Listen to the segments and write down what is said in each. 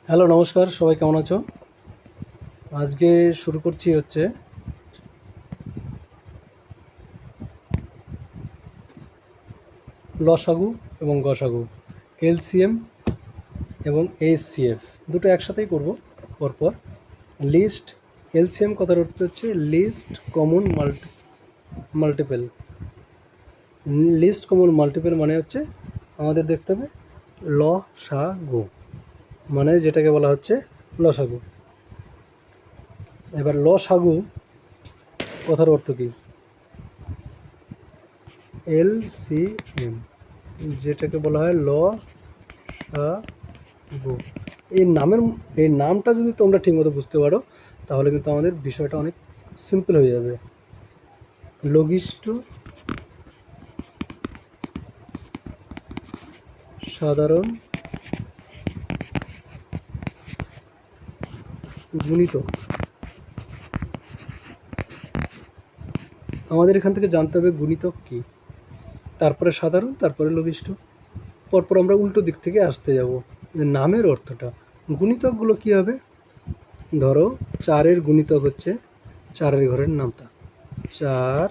Hello, নমস্কার। সবাই কেমন আছো? আজকে শুরু করছি হচ্ছে লসাগু এবং গসাগু, এলসিএম এবং এইচসিএফ দুটো একসাথেই করব পরপর। লিস্ট, এলসিএম কথার অর্থ হচ্ছে list common multiple. List common multiple মানে হচ্ছে আমাদের দেখতে হবে লসাগু, মানে যেটাকে বলা হচ্ছে লসাগু। এবার লসাগু কথার অর্থ কী? এলসিএম, যেটাকে বলা হয় লসাগু। এই নামটা যদি তোমরা ঠিকমতো বুঝতে পারো তাহলে কিন্তু আমাদের বিষয়টা অনেক সিম্পল হয়ে যাবে। লঘিষ্ঠ সাধারণ গুণিতক, আমাদের এখান থেকে জানতে হবে গুণিতক কী, তারপরে সাধারণ, তারপরে লঘিষ্ঠ। পরপর আমরা উল্টো দিক থেকে আসতে যাব। নামের অর্থটা, গুণিতকগুলো কী হবে? ধরো 4-এর গুণিতক হচ্ছে 4-এর ঘরের নামতা, 4,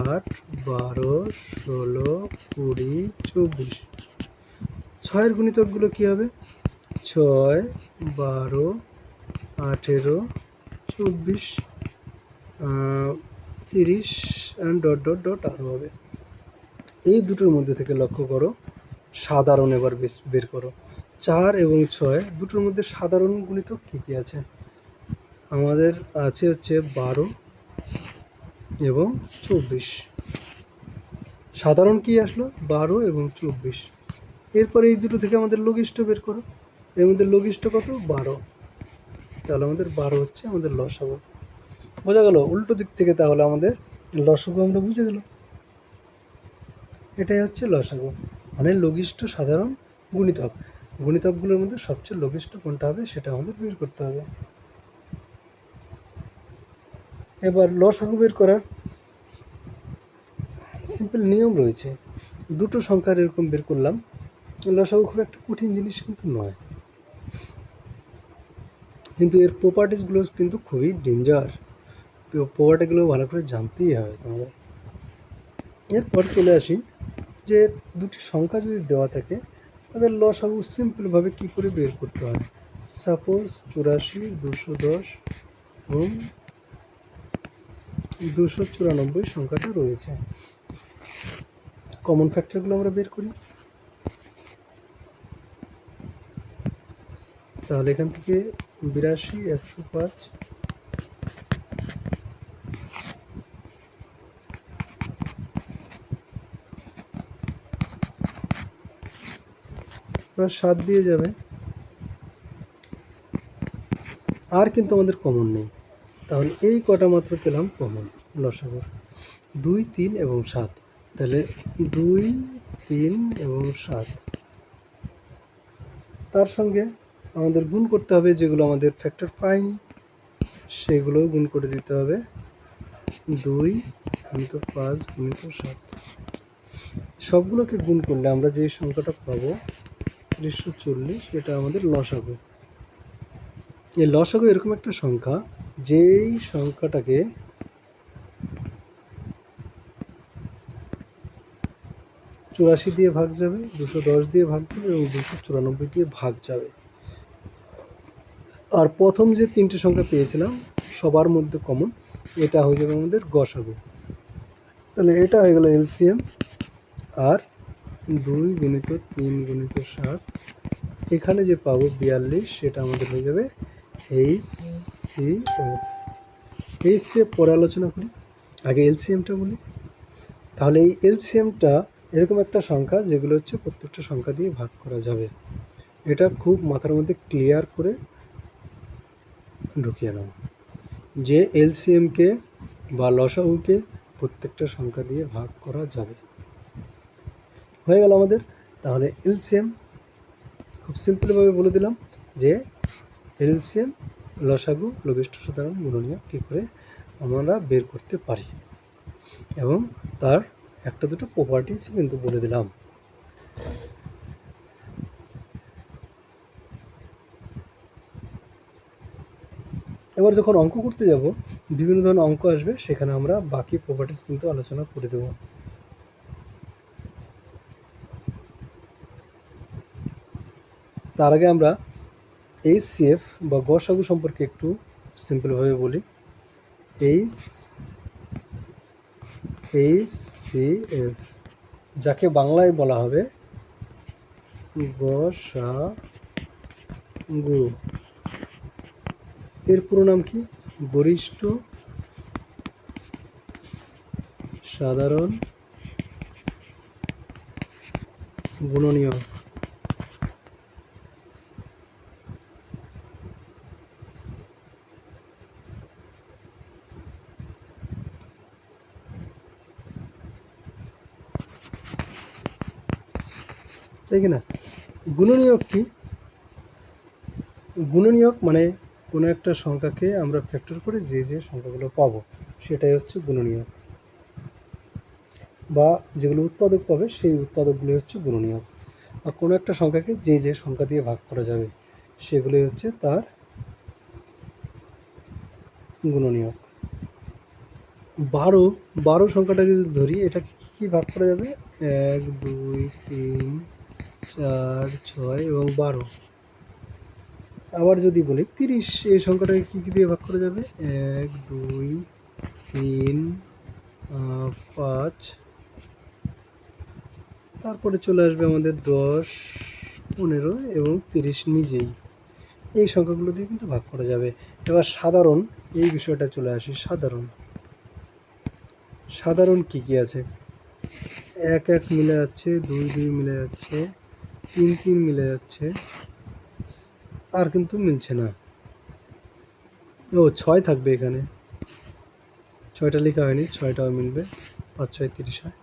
8, 12, 16, 20, 24। 6-এর গুণিতকগুলো কী হবে? 6, 12, 18, 24, 30 অ্যান্ড ডট ডট ডট আরও হবে। এই দুটোর মধ্যে থেকে লক্ষ্য করো সাধারণ, এবার বের করো। 4 এবং 6 দুটোর মধ্যে সাধারণ গুণিতক কী কী আছে? আমাদের আছে হচ্ছে 12 এবং 24। সাধারণ কি আসলো? 12 এবং 24। এরপরে এই দুটো থেকে আমাদের লঘিষ্ঠ বের করো। এর মধ্যে লঘিষ্ঠ কত? 12। তাহলে আমাদের 12 হচ্ছে আমাদের লসাগু। বোঝা গেল? উল্টো দিক থেকে তাহলে আমাদের লসাগু আমরা বুঝে গেল। এটাই হচ্ছে লসাগু, মানে লঘিষ্ঠ সাধারণ গুণিতক। গুণিতকগুলোর মধ্যে সবচেয়ে লঘিষ্ঠ কোনটা হবে সেটা আমাদের বের করতে হবে। এবার লসাগু বের করার সিম্পল নিয়ম রয়েছে। দুটো সংখ্যার এরকম বের করলাম। লসাগু খুব একটা কঠিন জিনিস কিন্তু নয়, কিন্তু এর প্রপার্টিসগুলো কিন্তু খুবই ডেঞ্জার। প্রপার্টিগুলো ভালো করে জানতেই হবে তোমাদের। এরপর চলে আসি যে দুটি সংখ্যা যদি দেওয়া থাকে তাদের লসাগু সিম্পলভাবে কী করে বের করতে হয়। সাপোজ 84, 210 এবং 294 সংখ্যাটা রয়েছে। কমন ফ্যাক্টরগুলো আমরা বের করি। তাহলে এখান থেকে 82, 105, এবার 7 দিয়ে যাবে। আর কিন্তু আমাদের কমন নেই, তাহলে এই কটা মাত্র পেলাম কমন লসাগুর, 2, 3 এবং 7। তাহলে 2, 3 এবং 7, তার সঙ্গে আমাদের গুণ করতে হবে যেগুলো আমাদের ফ্যাক্টর পাইনি, সেগুলোও গুণ করে দিতে হবে। 2 গুণিত 5 গুণিত 7, সবগুলোকে গুণ করলে আমরা যে সংখ্যাটা পাবো 340, এটা আমাদের লসাগু। এই লসাগু এরকম একটা সংখ্যা যেই সংখ্যাটাকে চুরাশি দিয়ে ভাগ যাবে, 210 দিয়ে ভাগ যাবে এবং 294 দিয়ে ভাগ যাবে। আর প্রথম যে তিনটে সংখ্যা পেয়েছিলাম সবার মধ্যে কমন, এটা হয়ে যাবে আমাদের গসাগু। তাহলে এটা হয়ে গেল এলসিএম। আর 2 গুণিত 3 গুণিত 7, এখানে যে পাবো 42, সেটা আমাদের হয়ে যাবে এইচসিএফ। এইচসিএফ পরে আলোচনা করি, আগে এলসিএমটা বলি। তাহলে এই এলসিএমটা এরকম একটা সংখ্যা যেগুলো হচ্ছে প্রত্যেকটা সংখ্যা দিয়ে ভাগ করা যাবে। এটা খুব মাথার মধ্যে ক্লিয়ার করে ঢুকিয়ে নাও যে এলসিএমকে বা লসাগুকে প্রত্যেকটা সংখ্যা দিয়ে ভাগ করা যাবে। হয়ে গেল আমাদের। তাহলে এলসিএম খুব সিম্পলভাবে বলে দিলাম যে এলসিএম, লসাগু, লঘিষ্ঠ সাধারণ গুণনীয়ক কী করে আমরা বের করতে পারি, এবং তার একটা দুটো প্রপার্টিস কিন্তু বলে দিলাম। এবার যখন অঙ্ক করতে যাব বিভিন্ন ধরনের অঙ্ক আসবে, সেখানে আমরা বাকি প্রপার্টিস কিন্তু আলোচনা করে দেব। তার আগে আমরা HCF বা গসাগু সম্পর্কে একটু সিম্পলভাবে বলি। HCF যাকে বাংলায় বলা হবে গসাগু, এর পুরো নাম কি? গরিষ্ঠ সাধারণ গুণনীয়ক। তাই কি না? গুণনীয়ক কি? গুণনীয়ক মানে কোনো একটা সংখ্যাকে আমরা ফ্যাক্টর করে যে যে সংখ্যাগুলো পাবো সেটাই হচ্ছে গুণনীয়ক, বা যেগুলো উৎপাদক পাবে সেই উৎপাদকগুলি হচ্ছে গুণনীয়ক। বা কোনো একটা সংখ্যাকে যে যে সংখ্যা দিয়ে ভাগ করা যাবে সেগুলোই হচ্ছে তার গুণনীয়ক। 12 সংখ্যাটাকে যদি ধরি, এটাকে কী ভাগ করা যাবে? 1 2 3 4 6 এবং 12। আবার যদি বলি 30, এই সংখ্যাটাকে কী দিয়ে ভাগ করা যাবে? 1 2 3 5, তারপরে চলে আসবে আমাদের 10 15 এবং 30 নিজেই। এই সংখ্যাগুলো দিয়ে কিন্তু ভাগ করা যাবে। এবার সাধারণ, এই বিষয়টা চলে আসি। সাধারণ কী কী আছে? 1 1 মিলে যাচ্ছে, 2 2 মিলে যাচ্ছে, 3 3 মিলে যাচ্ছে, আর কিন্তু মিলছে না। 6 থাকবে এখানে, 6টা লেখা হয়নি, 6টাও মিলবে, 5 6 30 হয়।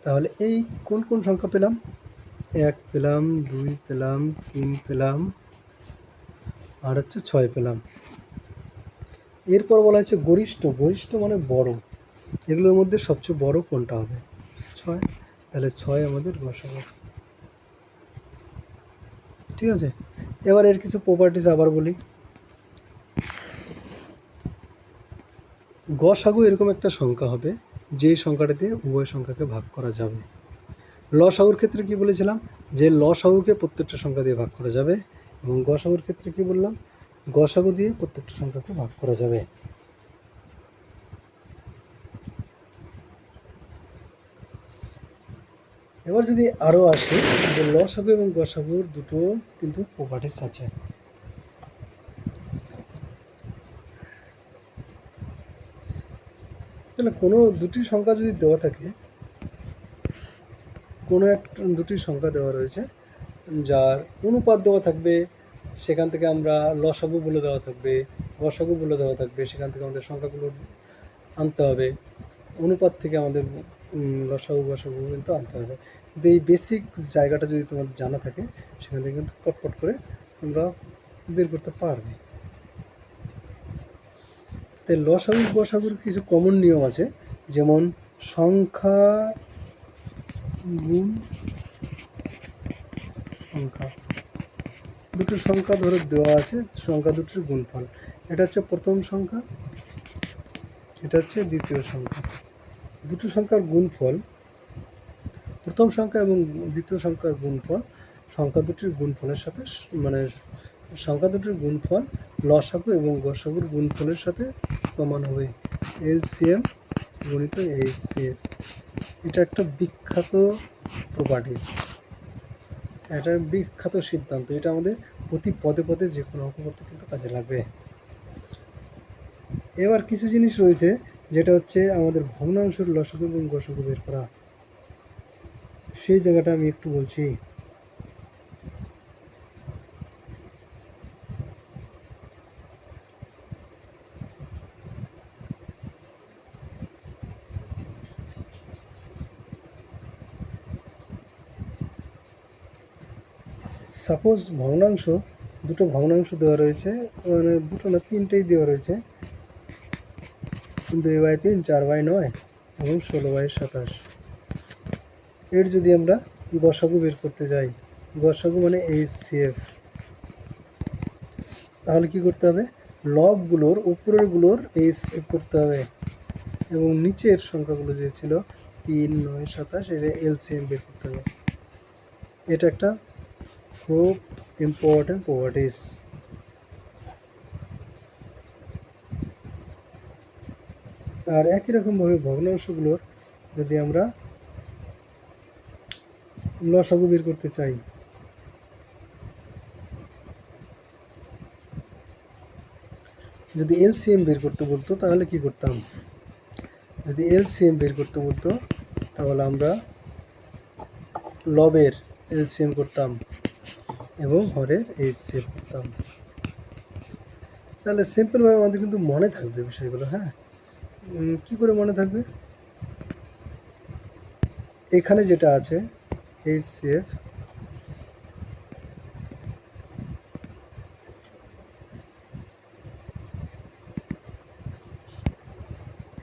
তাহলে এই কোন কোন সংখ্যা পেলাম? 1 পেলাম, 2 পেলাম, 3 পেলাম, আর হচ্ছে 6 পেলাম। এরপর বলা হচ্ছে গরিষ্ঠ। গরিষ্ঠ মানে বড়। এগুলোর মধ্যে সবচেয়ে বড় কোনটা হবে? 6। তাহলে 6 আমাদের গসাগু। ঠিক আছে, এবার এর কিছু প্রপার্টিস আবার বলি। গসাগু এরকম একটা সংখ্যা হবে যেই সংখ্যাটা দিয়ে উভয় সংখ্যাকে ভাগ করা যাবে। লসাগুর ক্ষেত্রে কি বলেছিলাম? যে লসাগুকে প্রত্যেকটা সংখ্যা দিয়ে ভাগ করা যাবে, এবং গসাগুর ক্ষেত্রে কি বললাম? গসাগু দিয়ে প্রত্যেকটা সংখ্যাকে ভাগ করা যাবে। এবার যদি আরও আসে যে লসাগু এবং গসাগুর দুটো কিন্তু প্রপার্টিস আছে। তাহলে কোনো দুটি সংখ্যা যদি দেওয়া থাকে, কোনো একটা দুটি সংখ্যা দেওয়া রয়েছে যার অনুপাত দেওয়া থাকবে, সেখান থেকে আমরা লসাগু বলে দেওয়া থাকবে, গসাগু বলে দেওয়া থাকবে, সেখান থেকে আমাদের সংখ্যাগুলো আনতে হবে। অনুপাত থেকে আমাদের লসাগু গসাগু কিন্তু আনতে হবে। কিন্তু এই বেসিক জায়গাটা যদি তোমাদের জানা থাকে, সেখান থেকে কিন্তু পটপট করে তোমরা বের করতে পারবে। তাই লসাগু গসাগুর কিছু কমন নিয়ম আছে, যেমন সংখ্যা গুণ সংখ্যা। দুটো সংখ্যা ধরে দেওয়া আছে, সংখ্যা দুটির গুণফল। এটা হচ্ছে প্রথম সংখ্যা, এটা হচ্ছে দ্বিতীয় সংখ্যা। দুটো সংখ্যার গুণফল, প্রথম সংখ্যা এবং দ্বিতীয় সংখ্যার গুণফল সংখ্যা দুটির গুণফলের সাথে, মানে সংখ্যা দুটির গুণফল লসাগু এবং গসাগুর গুণফলের সাথে সমান হবে। LCM গণিত HCF। এটা একটা বিখ্যাত প্রপার্টিস, এটা বিখ্যাত সিদ্ধান্ত। এটা আমাদের প্রতি পদে পদে যে কোনো অঙ্ক করতে কিন্তু কাজে লাগবে। এবার কিছু জিনিস রয়েছে যেটা হচ্ছে আমাদের ভগ্নাংশের লসাগু এবং গসাগু বের করা, সেই জায়গাটা আমি একটু বলছি। সাপোজ দুটো ভগ্নাংশ দেওয়া রয়েছে, মানে দুটো না, তিনটেই দেওয়া রয়েছে। 2/3, 4/9 এবং 16/27। এর যদি আমরা গসাগু বের করতে যাই, গসাগু মানে HCF, তাহলে কি করতে হবে? লবগুলোর উপরেরগুলোর HCF করতে হবে এবং নিচের সংখ্যাগুলো যে ছিল 3, 9, 27 এটা LCM বের করতে হবে। এটা একটা খুব ইম্পর্টেন্ট প্রপার্টিস। আর একই রকমভাবে ভগ্নাংশগুলোর যদি আমরা লসাগু বের করতে চাই, যদি LCM বের করতে বলতো তাহলে কি করতাম? যদি LCM বের করতে বলতো তাহলে আমরা লবের LCM করতাম এবং হরের HCF করতাম। তাহলে সিম্পলভাবে আমাদের কিন্তু মনে থাকবে বিষয়গুলো। হ্যাঁ, কি করে মনে থাকবে? এখানে যেটা আছে HCF,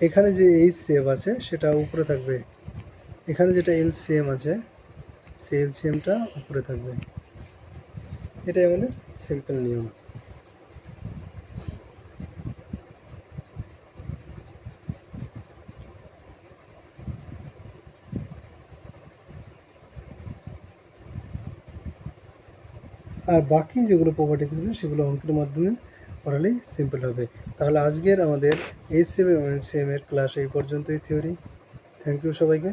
এখানে যে HCF আছে সেটা উপরে থাকবে, এখানে যেটা LCM আছে সেই LCMটা উপরে থাকবে। এটাই আমাদের সিম্পল নিয়ম। আর বাকি যেগুলো প্রপার্টিস আছে সেগুলো অঙ্কের মাধ্যমে পড়ালেই সিম্পল হবে। তাহলে আজকের আমাদের HCF এবং LCM এর ক্লাস এই পর্যন্তই থিওরি। থ্যাংক ইউ সবাইকে।